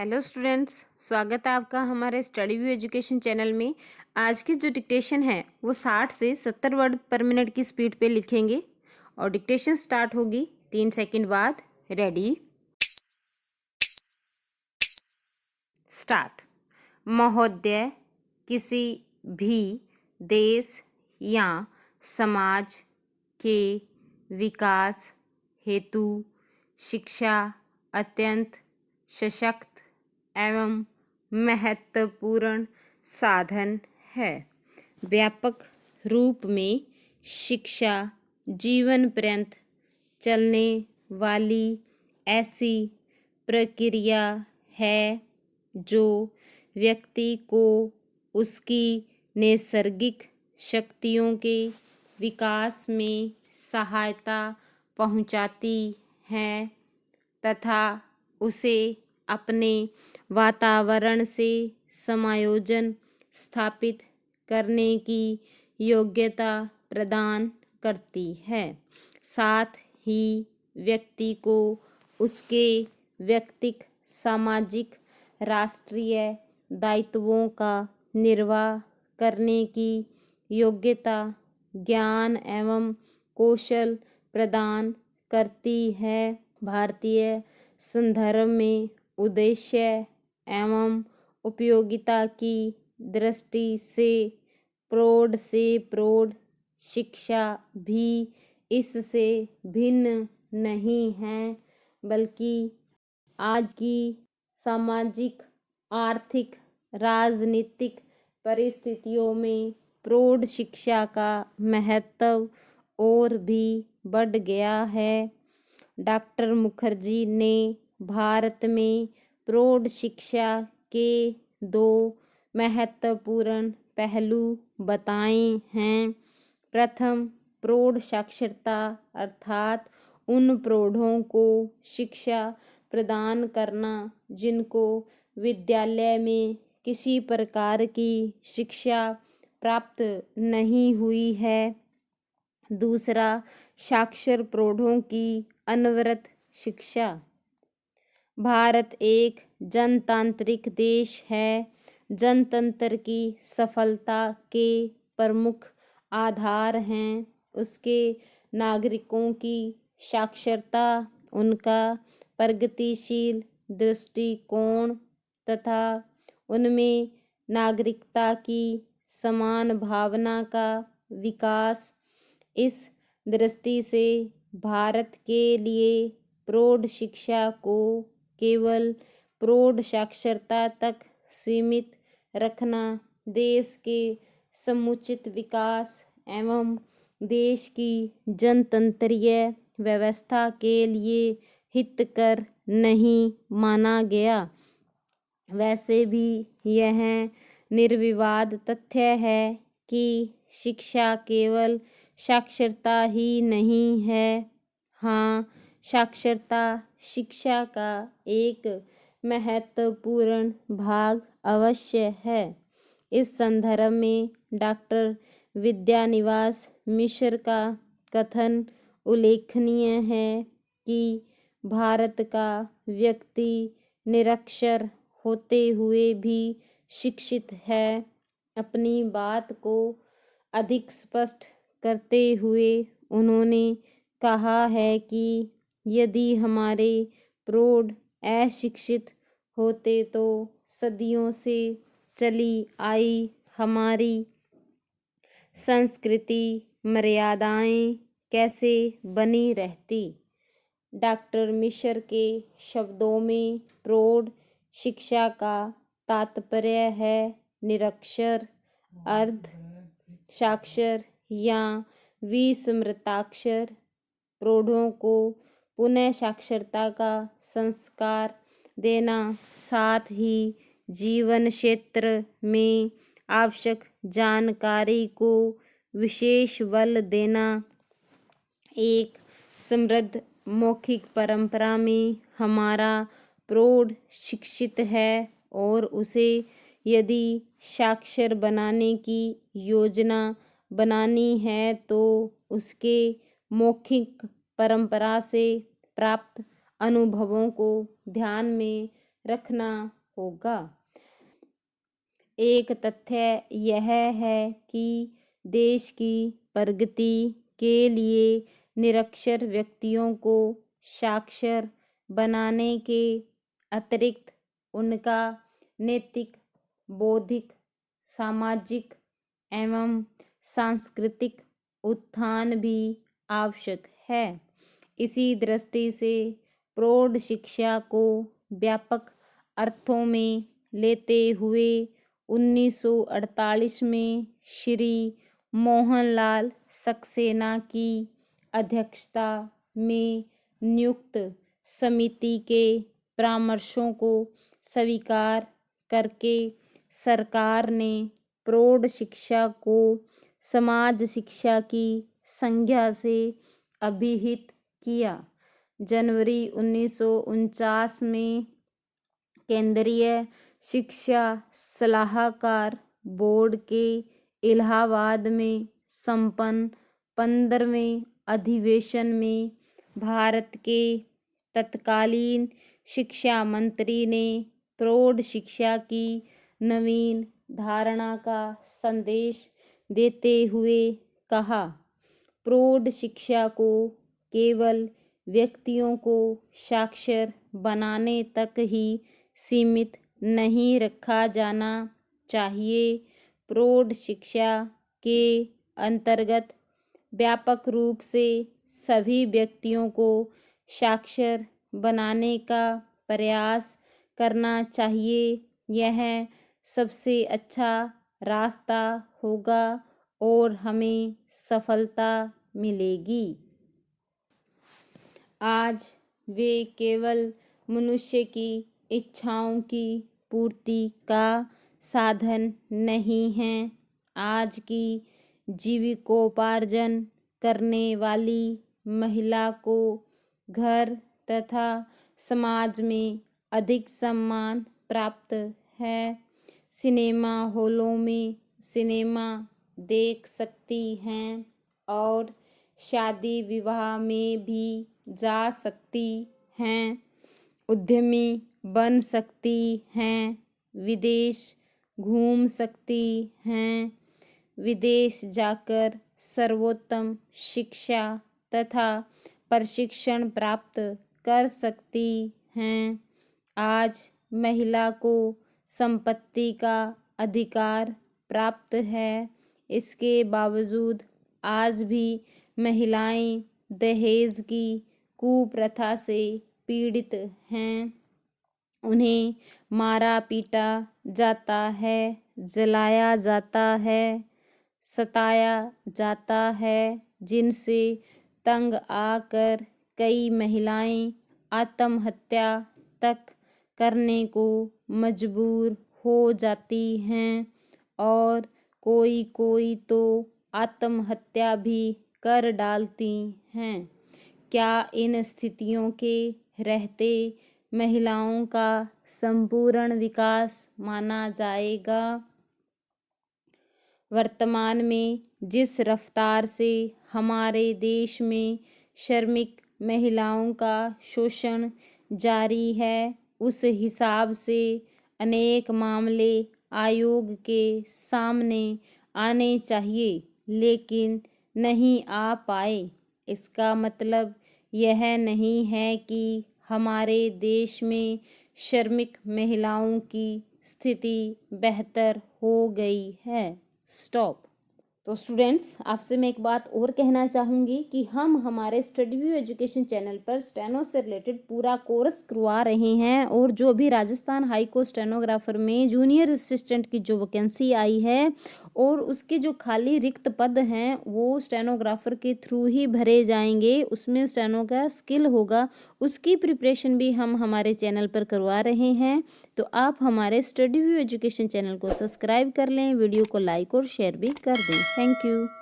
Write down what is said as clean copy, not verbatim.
Hello students, स्वागत है आपका हमारे स्टडी व्यू एजुकेशन चैनल में। आज की जो डिक्टेशन है वो 60 से 70 वर्ड पर मिनट की स्पीड पे लिखेंगे और डिक्टेशन स्टार्ट होगी 3 सेकंड बाद। Ready, start. महोदय, किसी भी देश या समाज के विकास हेतु शिक्षा अत्यंत सशक्त एवं महत्वपूर्ण साधन है। व्यापक रूप में शिक्षा जीवन पर्यंत चलने वाली ऐसी प्रक्रिया है जो व्यक्ति को उसकी नैसर्गिक शक्तियों के विकास में सहायता पहुंचाती है तथा उसे अपने वातावरण से समायोजन स्थापित करने की योग्यता प्रदान करती है। साथ ही व्यक्ति को उसके व्यक्तिगत, सामाजिक, राष्ट्रीय दायित्वों का निर्वाह करने की योग्यता, ज्ञान एवं कौशल प्रदान करती है। भारतीय संदर्भ में उद्देश्य एवं उपयोगिता की दृष्टि से प्रौढ़ शिक्षा भी इससे भिन्न नहीं है, बल्कि आज की सामाजिक, आर्थिक, राजनीतिक परिस्थितियों में प्रौढ़ शिक्षा का महत्व और भी बढ़ गया है। डॉक्टर मुखर्जी ने भारत में प्रौढ़ शिक्षा के 2 महत्वपूर्ण पहलू बताए हैं। प्रथम, प्रौढ़ साक्षरता अर्थात उन प्रौढ़ों को शिक्षा प्रदान करना जिनको विद्यालय में किसी प्रकार की शिक्षा प्राप्त नहीं हुई है। दूसरा, साक्षर प्रौढ़ों की अनवरत शिक्षा। भारत एक जनतांत्रिक देश है। जनतंत्र की सफलता के प्रमुख आधार हैं उसके नागरिकों की साक्षरता, उनका प्रगतिशील दृष्टिकोण तथा उनमें नागरिकता की समान भावना का विकास। इस दृष्टि से भारत के लिए प्रौढ़ शिक्षा को केवल प्रौढ़ साक्षरता तक सीमित रखना देश के समुचित विकास एवं देश की जनतंत्रीय व्यवस्था के लिए हितकर नहीं माना गया। वैसे भी यह निर्विवाद तथ्य है कि शिक्षा केवल साक्षरता ही नहीं है। हाँ, साक्षरता शिक्षा का एक महत्वपूर्ण भाग अवश्य है। इस संदर्भ में डॉक्टर विद्यानिवास मिश्र का कथन उल्लेखनीय है कि भारत का व्यक्ति निरक्षर होते हुए भी शिक्षित है। अपनी बात को अधिक स्पष्ट करते हुए उन्होंने कहा है कि यदि हमारे प्रौढ़ अशिक्षित होते तो सदियों से चली आई हमारी संस्कृति, मर्यादाएं कैसे बनी रहती। डॉक्टर मिश्र के शब्दों में प्रौढ़ शिक्षा का तात्पर्य है निरक्षर, अर्ध साक्षर या विस्मृताक्षर प्रौढ़ों को पुनः साक्षरता का संस्कार देना, साथ ही जीवन क्षेत्र में आवश्यक जानकारी को विशेष बल देना। एक समृद्ध मौखिक परंपरा में हमारा प्रौढ़ शिक्षित है और उसे यदि साक्षर बनाने की योजना बनानी है तो उसके मौखिक परंपरा से प्राप्त अनुभवों को ध्यान में रखना होगा। एक तथ्य यह है कि देश की प्रगति के लिए निरक्षर व्यक्तियों को साक्षर बनाने के अतिरिक्त उनका नैतिक, बौद्धिक, सामाजिक एवं सांस्कृतिक उत्थान भी आवश्यक है। इसी दृष्टि से प्रौढ़ शिक्षा को व्यापक अर्थों में लेते हुए 1948 में श्री मोहनलाल सक्सेना की अध्यक्षता में नियुक्त समिति के परामर्शों को स्वीकार करके सरकार ने प्रौढ़ शिक्षा को समाज शिक्षा की संज्ञा से अभिहित किया। जनवरी 1949 में केंद्रीय शिक्षा सलाहकार बोर्ड के इलाहाबाद में संपन्न 15वें अधिवेशन में भारत के तत्कालीन शिक्षा मंत्री ने प्रौढ़ शिक्षा की नवीन धारणा का संदेश देते हुए कहा, प्रौढ़ शिक्षा को केवल व्यक्तियों को साक्षर बनाने तक ही सीमित नहीं रखा जाना चाहिए। प्रौढ़ शिक्षा के अंतर्गत व्यापक रूप से सभी व्यक्तियों को साक्षर बनाने का प्रयास करना चाहिए। यह सबसे अच्छा रास्ता होगा और हमें सफलता मिलेगी। आज वे केवल मनुष्य की इच्छाओं की पूर्ति का साधन नहीं हैं। आज की जीविकोपार्जन करने वाली महिला को घर तथा समाज में अधिक सम्मान प्राप्त है। सिनेमा हॉलों में सिनेमा देख सकती हैं और शादी विवाह में भी जा सकती हैं, उद्यमी बन सकती हैं, विदेश घूम सकती हैं, विदेश जाकर सर्वोत्तम शिक्षा तथा प्रशिक्षण प्राप्त कर सकती हैं। आज महिला को संपत्ति का अधिकार प्राप्त है। इसके बावजूद आज भी महिलाएं दहेज की कुप्रथा से पीड़ित हैं। उन्हें मारा पीटा जाता है, जलाया जाता है, सताया जाता है, जिनसे तंग आकर कई महिलाएं आत्महत्या तक करने को मजबूर हो जाती हैं और कोई तो आत्महत्या भी कर डालती हैं। क्या इन स्थितियों के रहते महिलाओं का संपूर्ण विकास माना जाएगा? वर्तमान में जिस रफ्तार से हमारे देश में श्रमिक महिलाओं का शोषण जारी है, उस हिसाब से अनेक मामले आयोग के सामने आने चाहिए, लेकिन नहीं आ पाए। इसका मतलब यह नहीं है कि हमारे देश में श्रमिक महिलाओं की स्थिति बेहतर हो गई है। स्टॉप। तो स्टूडेंट्स, आपसे मैं एक बात और कहना चाहूँगी कि हम हमारे स्टडी व्यू एजुकेशन चैनल पर स्टेनो से रिलेटेड पूरा कोर्स करवा रहे हैं और जो भी राजस्थान हाई कोर्ट स्टेनोग्राफर में जूनियर असिस्टेंट की जो वैकेंसी आई है और उसके जो खाली रिक्त पद हैं वो स्टेनोग्राफर के थ्रू ही भरे जाएंगे। उसमें स्टेनो का स्किल होगा, उसकी प्रिपरेशन भी हम हमारे चैनल पर करवा रहे हैं। तो आप हमारे स्टडी व्यू एजुकेशन चैनल को सब्सक्राइब कर लें, वीडियो को लाइक और शेयर भी कर दें। Thank you.